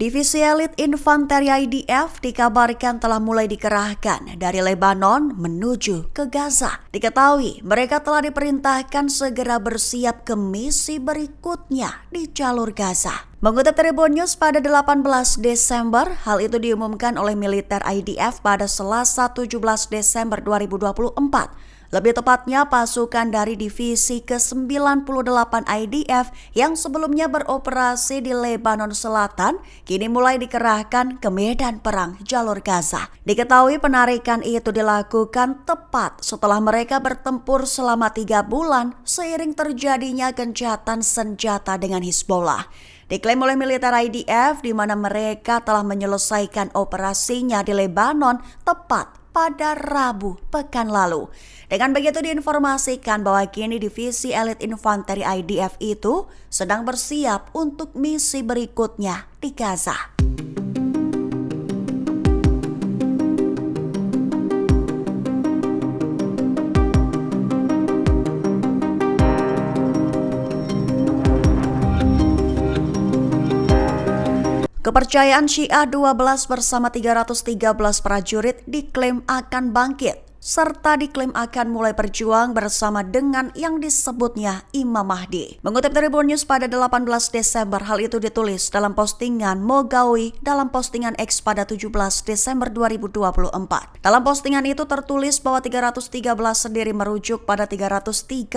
Divisi elit infanteri IDF dikabarkan telah mulai dikerahkan dari Lebanon menuju ke Gaza. Diketahui mereka telah diperintahkan segera bersiap ke misi berikutnya di jalur Gaza. Mengutip Tribun News pada 18 Desember, hal itu diumumkan oleh militer IDF pada Selasa 17 Desember 2024. Lebih tepatnya pasukan dari divisi ke-98 IDF yang sebelumnya beroperasi di Lebanon Selatan kini mulai dikerahkan ke medan perang jalur Gaza. Diketahui penarikan itu dilakukan tepat setelah mereka bertempur selama 3 bulan seiring terjadinya gencatan senjata dengan Hizbollah. Diklaim oleh militer IDF di mana mereka telah menyelesaikan operasinya di Lebanon tepat pada Rabu pekan lalu. Dengan begitu diinformasikan bahwa kini divisi elit infanteri IDF itu sedang bersiap untuk misi berikutnya di Gaza. Kepercayaan Syiah 12 bersama 313 prajurit diklaim akan bangkit, serta diklaim akan mulai berjuang bersama dengan yang disebutnya Imam Mahdi. Mengutip Tribun News pada 18 Desember, hal itu ditulis dalam postingan Mogawi dalam postingan X pada 17 Desember 2024. Dalam postingan itu tertulis bahwa 313 sendiri merujuk pada 313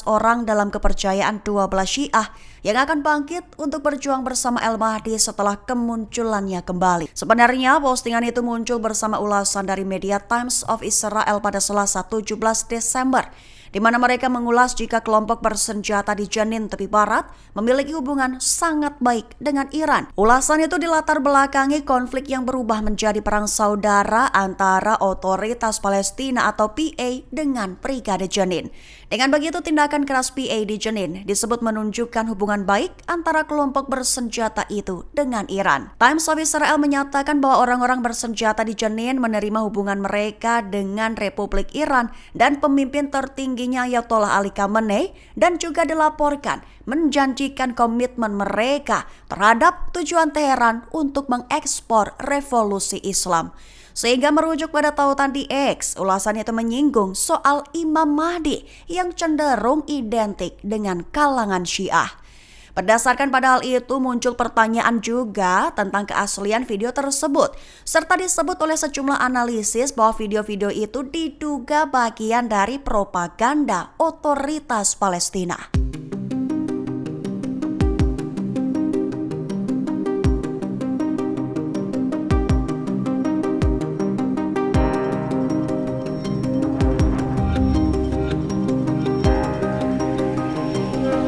orang dalam kepercayaan 12 Syiah yang akan bangkit untuk berjuang bersama Al-Mahdi setelah kemunculannya kembali. Sebenarnya postingan itu muncul bersama ulasan dari media Times of Israel pada Selasa 17 Desember, di mana mereka mengulas jika kelompok bersenjata di Jenin tepi barat memiliki hubungan sangat baik dengan Iran. Ulasan itu dilatar belakangi konflik yang berubah menjadi perang saudara antara Otoritas Palestina atau PA dengan Brigade Jenin. Dengan begitu, tindakan keras PA di Jenin disebut menunjukkan hubungan baik antara kelompok bersenjata itu dengan Iran. Times of Israel menyatakan bahwa orang-orang bersenjata di Jenin menerima hubungan mereka dengan Republik Iran dan pemimpin tertingginya Ayatollah Ali Khamenei, dan juga dilaporkan menjanjikan komitmen mereka terhadap tujuan Teheran untuk mengekspor revolusi Islam. Sehingga merujuk pada tautan di X, ulasan itu menyinggung soal Imam Mahdi yang cenderung identik dengan kalangan Syiah. Berdasarkan pada hal itu muncul pertanyaan juga tentang keaslian video tersebut, serta disebut oleh sejumlah analisis bahwa video-video itu diduga bagian dari propaganda Otoritas Palestina.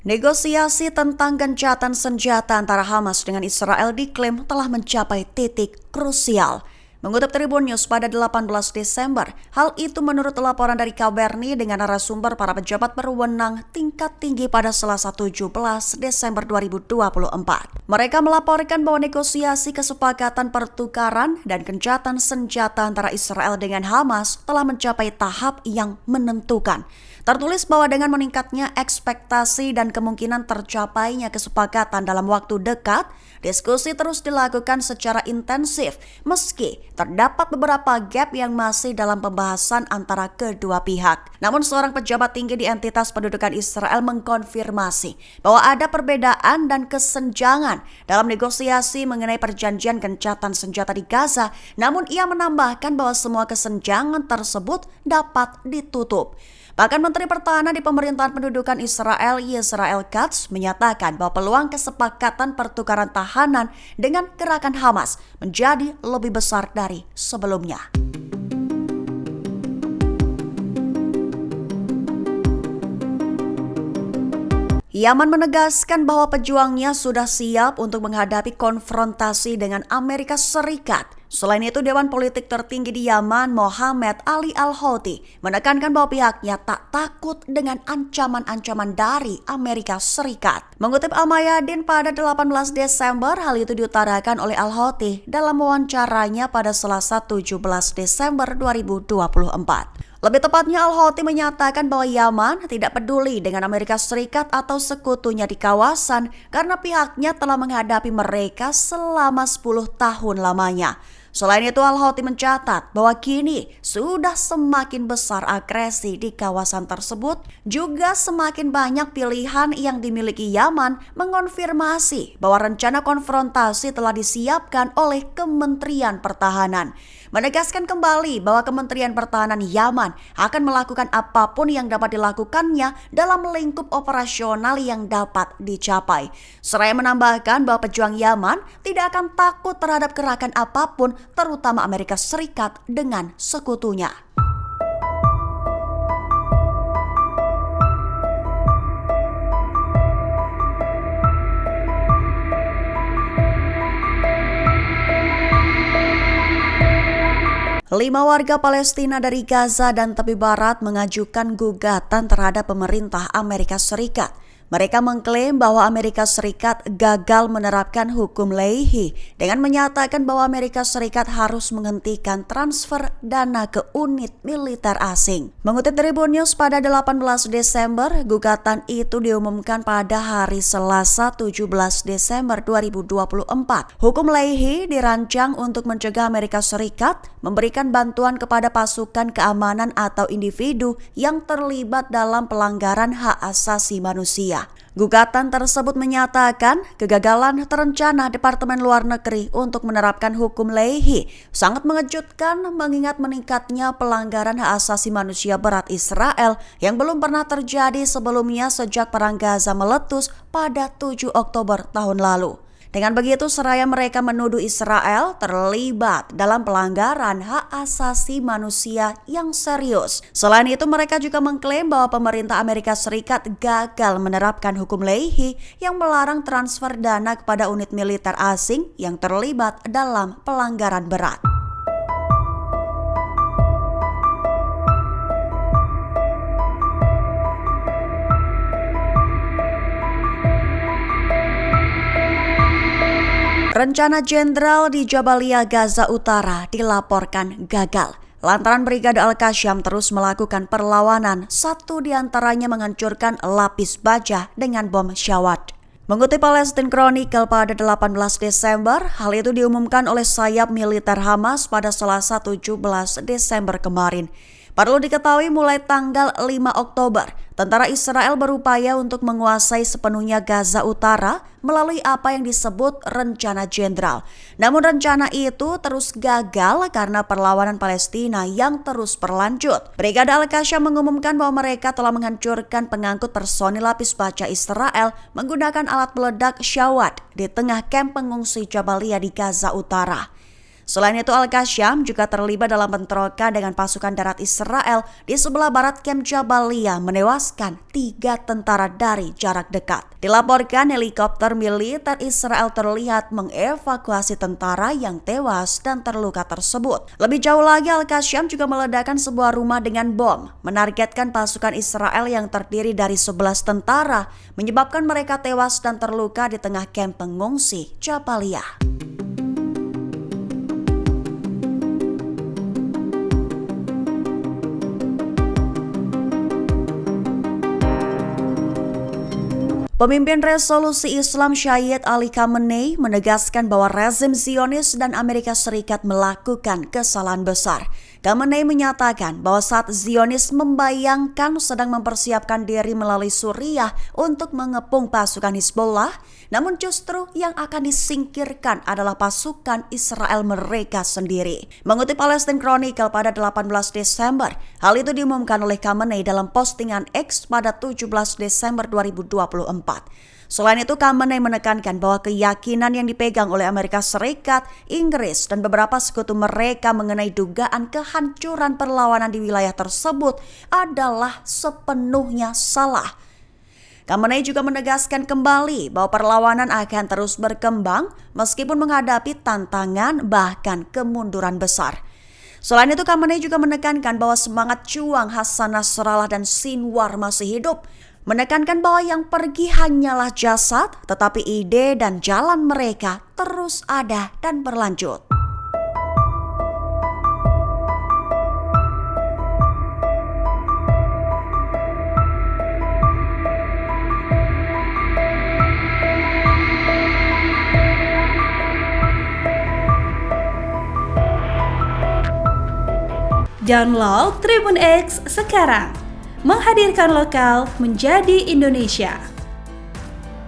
Negosiasi tentang gencatan senjata antara Hamas dengan Israel diklaim telah mencapai titik krusial. Mengutip Tribun News pada 18 Desember, hal itu menurut laporan dari Kabarni dengan narasumber para pejabat berwenang tingkat tinggi pada Selasa 17 Desember 2024. Mereka melaporkan bahwa negosiasi kesepakatan pertukaran dan gencatan senjata antara Israel dengan Hamas telah mencapai tahap yang menentukan. Tertulis bahwa dengan meningkatnya ekspektasi dan kemungkinan tercapainya kesepakatan dalam waktu dekat, diskusi terus dilakukan secara intensif meski terdapat beberapa gap yang masih dalam pembahasan antara kedua pihak. Namun seorang pejabat tinggi di entitas pendudukan Israel mengkonfirmasi bahwa ada perbedaan dan kesenjangan dalam negosiasi mengenai perjanjian gencatan senjata di Gaza, namun ia menambahkan bahwa semua kesenjangan tersebut dapat ditutup. Bahkan Menteri Pertahanan di pemerintahan pendudukan Israel, Yisrael Katz, menyatakan bahwa peluang kesepakatan pertukaran tahanan dengan gerakan Hamas menjadi lebih besar dari sebelumnya. Yaman menegaskan bahwa pejuangnya sudah siap untuk menghadapi konfrontasi dengan Amerika Serikat. Selain itu, Dewan Politik tertinggi di Yaman, Mohammed Ali Al-Houthi, menekankan bahwa pihaknya tak takut dengan ancaman-ancaman dari Amerika Serikat. Mengutip Al-Mayadin pada 18 Desember, hal itu diutarakan oleh Al-Houthi dalam wawancaranya pada Selasa 17 Desember 2024. Lebih tepatnya Al-Houthi menyatakan bahwa Yaman tidak peduli dengan Amerika Serikat atau sekutunya di kawasan karena pihaknya telah menghadapi mereka selama 10 tahun lamanya. Selain itu, Al-Houthi mencatat bahwa kini sudah semakin besar agresi di kawasan tersebut, juga semakin banyak pilihan yang dimiliki Yaman mengonfirmasi bahwa rencana konfrontasi telah disiapkan oleh Kementerian Pertahanan. Menegaskan kembali bahwa Kementerian Pertahanan Yaman akan melakukan apapun yang dapat dilakukannya dalam lingkup operasional yang dapat dicapai. Seraya menambahkan bahwa pejuang Yaman tidak akan takut terhadap gerakan apapun, terutama Amerika Serikat dengan sekutunya. Lima warga Palestina dari Gaza dan tepi barat mengajukan gugatan terhadap pemerintah Amerika Serikat. Mereka mengklaim bahwa Amerika Serikat gagal menerapkan hukum Leahy dengan menyatakan bahwa Amerika Serikat harus menghentikan transfer dana ke unit militer asing. Mengutip Tribun News pada 18 Desember, gugatan itu diumumkan pada hari Selasa 17 Desember 2024. Hukum Leahy dirancang untuk mencegah Amerika Serikat memberikan bantuan kepada pasukan keamanan atau individu yang terlibat dalam pelanggaran hak asasi manusia. Gugatan tersebut menyatakan kegagalan terencana Departemen Luar Negeri untuk menerapkan hukum Leahy sangat mengejutkan mengingat meningkatnya pelanggaran hak asasi manusia berat Israel yang belum pernah terjadi sebelumnya sejak Perang Gaza meletus pada 7 Oktober tahun lalu. Dengan begitu, seraya mereka menuduh Israel terlibat dalam pelanggaran hak asasi manusia yang serius. Selain itu, mereka juga mengklaim bahwa pemerintah Amerika Serikat gagal menerapkan hukum Leahy yang melarang transfer dana kepada unit militer asing yang terlibat dalam pelanggaran berat. Rencana jenderal di Jabalia, Gaza Utara dilaporkan gagal. Lantaran Brigade Al-Qassam terus melakukan perlawanan, satu diantaranya menghancurkan lapis baja dengan bom Shawat. Mengutip Palestine Chronicle pada 18 Desember, hal itu diumumkan oleh sayap militer Hamas pada Selasa 17 Desember kemarin. Perlu diketahui mulai tanggal 5 Oktober, tentara Israel berupaya untuk menguasai sepenuhnya Gaza Utara melalui apa yang disebut rencana jenderal. Namun rencana itu terus gagal karena perlawanan Palestina yang terus berlanjut. Brigade Al-Qassam mengumumkan bahwa mereka telah menghancurkan pengangkut personil lapis baja Israel menggunakan alat peledak Shawat di tengah kamp pengungsi Jabalia di Gaza Utara. Selain itu, Al-Qassam juga terlibat dalam bentrokan dengan pasukan darat Israel di sebelah barat kamp Jabalia, menewaskan 3 tentara dari jarak dekat. Dilaporkan helikopter militer Israel terlihat mengevakuasi tentara yang tewas dan terluka tersebut. Lebih jauh lagi, Al-Qassam juga meledakkan sebuah rumah dengan bom, menargetkan pasukan Israel yang terdiri dari 11 tentara, menyebabkan mereka tewas dan terluka di tengah kamp pengungsi Jabalia. Pemimpin Resolusi Islam Syed Ali Khamenei menegaskan bahwa rezim Zionis dan Amerika Serikat melakukan kesalahan besar. Khamenei menyatakan bahwa saat Zionis membayangkan sedang mempersiapkan diri melalui Suriah untuk mengepung pasukan Hizbullah, namun justru yang akan disingkirkan adalah pasukan Israel mereka sendiri. Mengutip Palestine Chronicle pada 18 Desember, hal itu diumumkan oleh Khamenei dalam postingan X pada 17 Desember 2024. Selain itu, Khamenei menekankan bahwa keyakinan yang dipegang oleh Amerika Serikat, Inggris, dan beberapa sekutu mereka mengenai dugaan kehancuran perlawanan di wilayah tersebut adalah sepenuhnya salah. Khamenei juga menegaskan kembali bahwa perlawanan akan terus berkembang meskipun menghadapi tantangan bahkan kemunduran besar. Selain itu, Khamenei juga menekankan bahwa semangat juang Hasan Nasrallah dan Sinwar masih hidup, menekankan bahwa yang pergi hanyalah jasad, tetapi ide dan jalan mereka terus ada dan berlanjut. Download Tribun X sekarang. Menghadirkan lokal menjadi Indonesia.